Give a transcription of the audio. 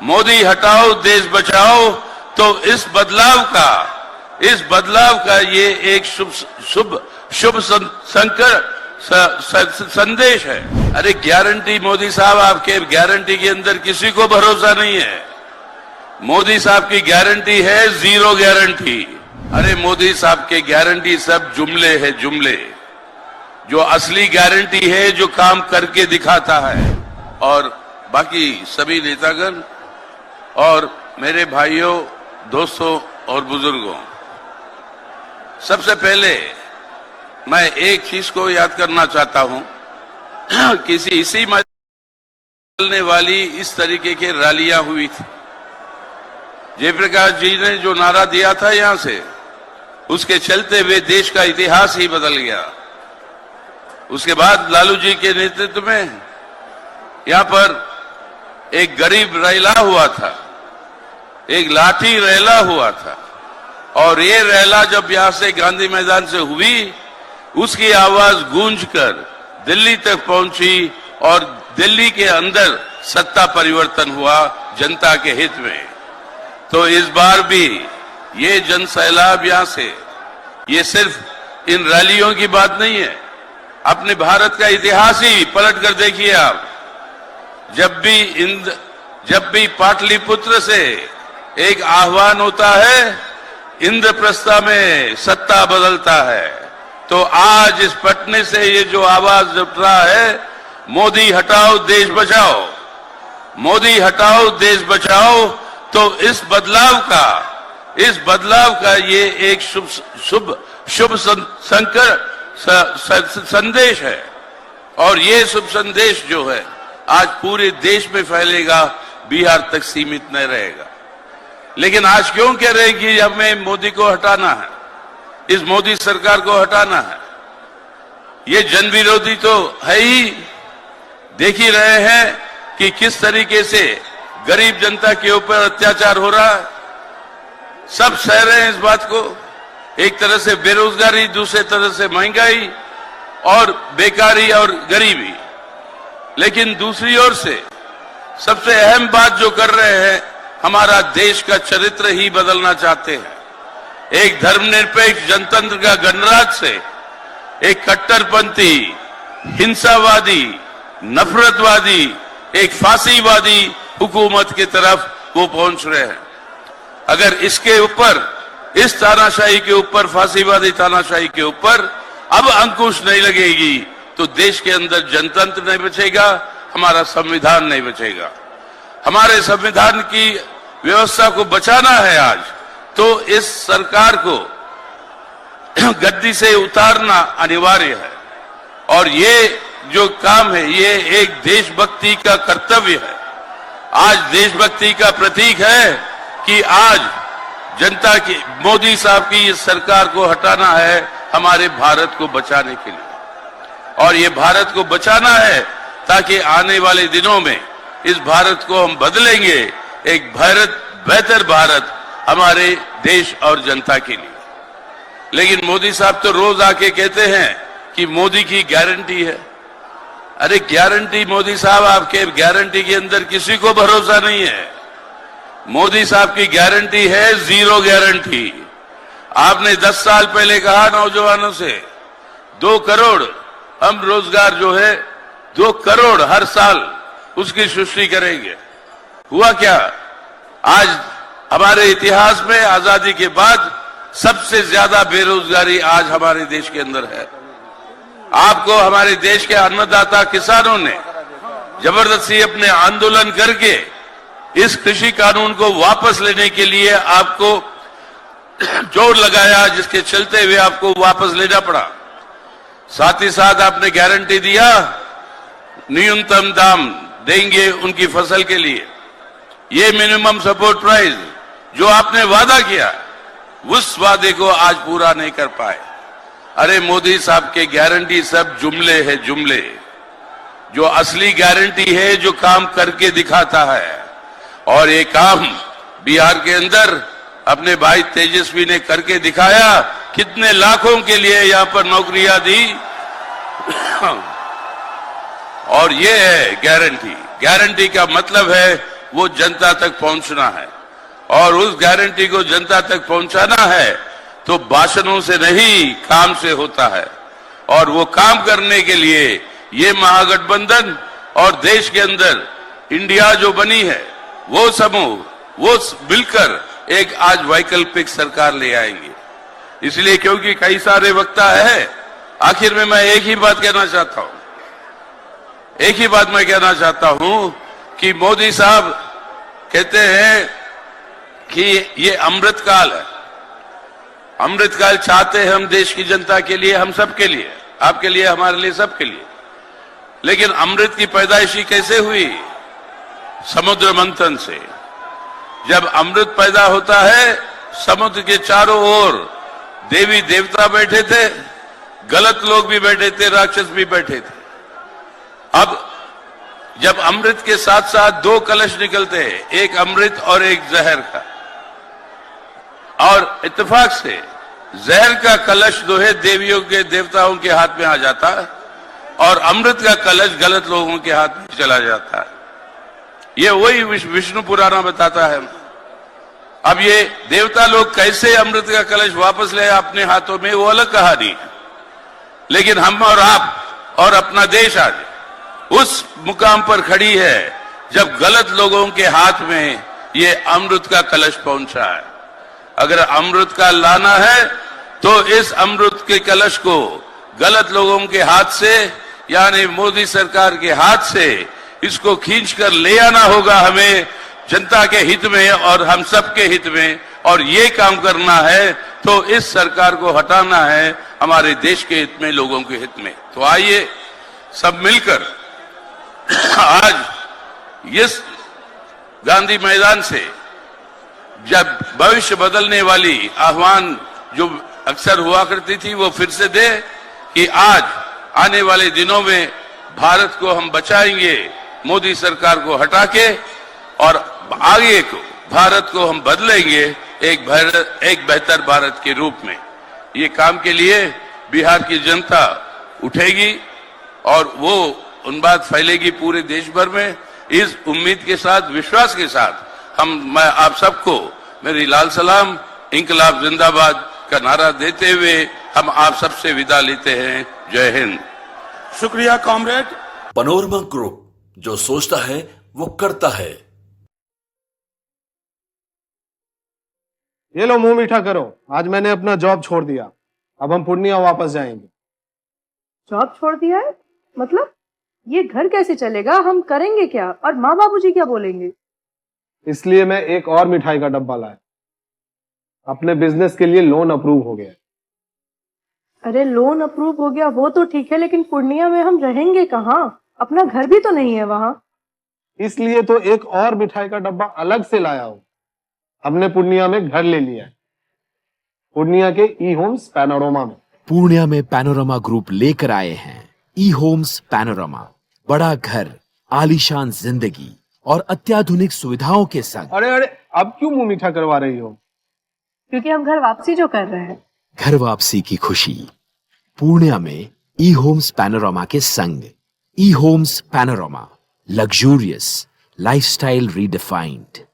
मोदी हटाओ देश बचाओ, तो इस बदलाव का ये एक शुभ संदेश है। अरे गारंटी मोदी साहब, आपके गारंटी के अंदर किसी को भरोसा नहीं है। मोदी साहब की गारंटी है जीरो गारंटी। अरे मोदी साहब के गारंटी सब जुमले है, जुमले। जो असली गारंटी है जो काम करके दिखाता है। और बाकी सभी नेतागण और मेरे भाइयों, दोस्तों और बुजुर्गों, सबसे पहले मैं एक चीज को याद करना चाहता हूं। इसी चलने वाली इस तरीके की रैलियां हुई थी। जयप्रकाश जी ने जो नारा दिया था यहां से, उसके चलते हुए देश का इतिहास ही बदल गया। उसके बाद लालू जी के नेतृत्व में यहां पर एक गरीब रैला हुआ था, एक लाठी रैला हुआ था। और ये रैला जब यहां से गांधी मैदान से हुई, उसकी आवाज गूंजकर दिल्ली तक पहुंची और दिल्ली के अंदर सत्ता परिवर्तन हुआ जनता के हित में। तो इस बार भी ये जन सैलाब यहां से, ये सिर्फ इन रैलियों की बात नहीं है। अपने भारत का इतिहास ही पलट कर देखिए आप। जब भी पाटलिपुत्र से एक आह्वान होता है, इंद्रप्रस्थ में सत्ता बदलता है। तो आज इस पटने से ये जो आवाज उठ रहा है, मोदी हटाओ देश बचाओ, मोदी हटाओ देश बचाओ, तो इस बदलाव का ये एक शुभ संदेश है। और ये शुभ संदेश जो है आज पूरे देश में फैलेगा, बिहार तक सीमित नहीं रहेगा। लेकिन आज क्यों कह रहे हैं कि हमें मोदी को हटाना है, इस मोदी सरकार को हटाना है? ये जन विरोधी तो है ही। देख ही रहे हैं कि किस तरीके से गरीब जनता के ऊपर अत्याचार हो रहा है। सब सह रहे हैं इस बात को। एक तरह से बेरोजगारी, दूसरे तरह से महंगाई और बेकारी और गरीबी। लेकिन दूसरी ओर से सबसे अहम बात जो कर रहे हैं, हमारा देश का चरित्र ही बदलना चाहते हैं। एक धर्मनिरपेक्ष जनतंत्र का गणराज्य से एक कट्टरपंथी, हिंसावादी, नफरतवादी, एक फांसीवादी हुकूमत की तरफ वो पहुंच रहे हैं। अगर इसके ऊपर, इस तानाशाही के ऊपर, फांसीवादी तानाशाही के ऊपर अब अंकुश नहीं लगेगी, तो देश के अंदर जनतंत्र नहीं बचेगा, हमारा संविधान नहीं बचेगा। हमारे संविधान की व्यवस्था को बचाना है आज, तो इस सरकार को गद्दी से उतारना अनिवार्य है। और ये जो काम है, ये एक देशभक्ति का कर्तव्य है। आज देशभक्ति का प्रतीक है कि आज जनता की, मोदी साहब की इस सरकार को हटाना है हमारे भारत को बचाने के लिए। और ये भारत को बचाना है ताकि आने वाले दिनों में इस भारत को हम बदलेंगे, एक बेहतर भारत हमारे देश और जनता के लिए। लेकिन मोदी साहब तो रोज आके कहते हैं कि मोदी की गारंटी है। अरे गारंटी मोदी साहब, आपके गारंटी के अंदर किसी को भरोसा नहीं है। मोदी साहब की गारंटी है जीरो गारंटी। आपने 10 साल पहले कहा नौजवानों से 2 करोड़ हम रोजगार जो है 2 करोड़ हर साल उसकी सृष्टि करेंगे। हुआ क्या? आज हमारे इतिहास में आजादी के बाद सबसे ज्यादा बेरोजगारी आज हमारे देश के अंदर है। आपको हमारे देश के अन्नदाता किसानों ने जबरदस्ती अपने आंदोलन करके इस कृषि कानून को वापस लेने के लिए आपको जोर लगाया, जिसके चलते हुए आपको वापस लेना पड़ा। साथ ही साथ आपने गारंटी दिया न्यूनतम दाम देंगे उनकी फसल के लिए। ये मिनिमम सपोर्ट प्राइस जो आपने वादा किया, उस वादे को आज पूरा नहीं कर पाए। अरे मोदी साहब के गारंटी सब जुमले है, जुमले। जो असली गारंटी है जो काम करके दिखाता है। और ये काम बिहार के अंदर अपने भाई तेजस्वी ने करके दिखाया। कितने लाखों के लिए यहां पर नौकरियां दी। और ये है गारंटी। गारंटी का मतलब है वो जनता तक पहुंचना है, और उस गारंटी को जनता तक पहुंचाना है तो भाषणों से नहीं, काम से होता है। और वो काम करने के लिए ये महागठबंधन और देश के अंदर इंडिया जो बनी है, वो समूह, वो मिलकर एक आज वैकल्पिक सरकार ले आएंगे। इसलिए क्योंकि कई सारे वक्ता है, आखिर में मैं एक ही बात कहना चाहता हूं, एक ही बात मैं कहना चाहता हूं कि मोदी साहब कहते हैं कि ये अमृत काल है। अमृत काल चाहते हैं हम देश की जनता के लिए, हम सबके लिए, आपके लिए, हमारे लिए, सबके लिए। लेकिन अमृत की पैदाइशी कैसे हुई? समुद्र मंथन से। जब अमृत पैदा होता है, समुद्र के चारों ओर देवी देवता बैठे थे, गलत लोग भी बैठे थे, राक्षस भी बैठे थे। अब जब अमृत के साथ साथ दो कलश निकलते हैं, एक अमृत और एक जहर का, और इत्तेफाक से जहर का कलश जो है देवियों के, देवताओं के हाथ में आ जाता है, और अमृत का कलश गलत लोगों के हाथ में चला जाता है। ये वही विष्णु पुराण बताता है। अब ये देवता लोग कैसे अमृत का कलश वापस ले अपने हाथों में, वो अलग कहानी है। लेकिन हम और आप और अपना देश आज उस मुकाम पर खड़ी है जब गलत लोगों के हाथ में ये अमृत का कलश पहुंचा है। अगर अमृत का लाना है तो इस अमृत के कलश को गलत लोगों के हाथ से, यानी मोदी सरकार के हाथ से, इसको खींचकर ले आना होगा हमें, जनता के हित में और हम सबके हित में। और ये काम करना है तो इस सरकार को हटाना है हमारे देश के हित में, लोगों के हित में। तो आइए सब मिलकर आज इस गांधी मैदान से जब भविष्य बदलने वाली आह्वान जो अक्सर हुआ करती थी वो फिर से दे कि आज आने वाले दिनों में भारत को हम बचाएंगे, मोदी सरकार को हटा के, और आगे को भारत को हम बदलेंगे एक बेहतर भारत के रूप में। ये काम के लिए बिहार की जनता उठेगी और वो उन बात फैलेगी पूरे देश भर में। इस उम्मीद के साथ, विश्वास के साथ मैं आप सबको मेरी लाल सलाम, इंकलाब जिंदाबाद का नारा देते हुए हम आप सबसे विदा लेते हैं। जय हिंद। शुक्रिया कॉमरेड। पैनोरमा ग्रुप, जो सोचता है वो करता है। ये लो, मुंह मीठा करो। आज मैंने अपना जॉब छोड़ दिया, अब हम पूर्णिया वापस जाएंगे। जॉब छोड़ दिया है? मतलब ये घर कैसे चलेगा? हम करेंगे क्या? और माँ बाबूजी क्या बोलेंगे? इसलिए मैं एक और मिठाई का डब्बा लाया। अपने बिजनेस के लिए लोन अप्रूव हो गया। अरे लोन अप्रूव हो गया वो तो ठीक है, लेकिन पूर्णिया में हम रहेंगे कहाँ? अपना घर भी तो नहीं है वहाँ। इसलिए तो एक और मिठाई का डब्बा अलग से लाया हूँ। हमने पूर्णिया में घर ले लिया है, पूर्णिया के ई होम्स पैनोरमा में। पूर्णिया में पैनोरमा ग्रुप लेकर आए हैं ई होम्स पैनोरमा। बड़ा घर, आलीशान जिंदगी और अत्याधुनिक सुविधाओं के संग। अरे अब क्यों मुंह मीठा करवा रही हो? क्योंकि हम घर वापसी जो कर रहे हैं। घर वापसी की खुशी पूर्णिया में ई होम्स पैनोरमा के संग। E homes panorama, luxurious lifestyle redefined.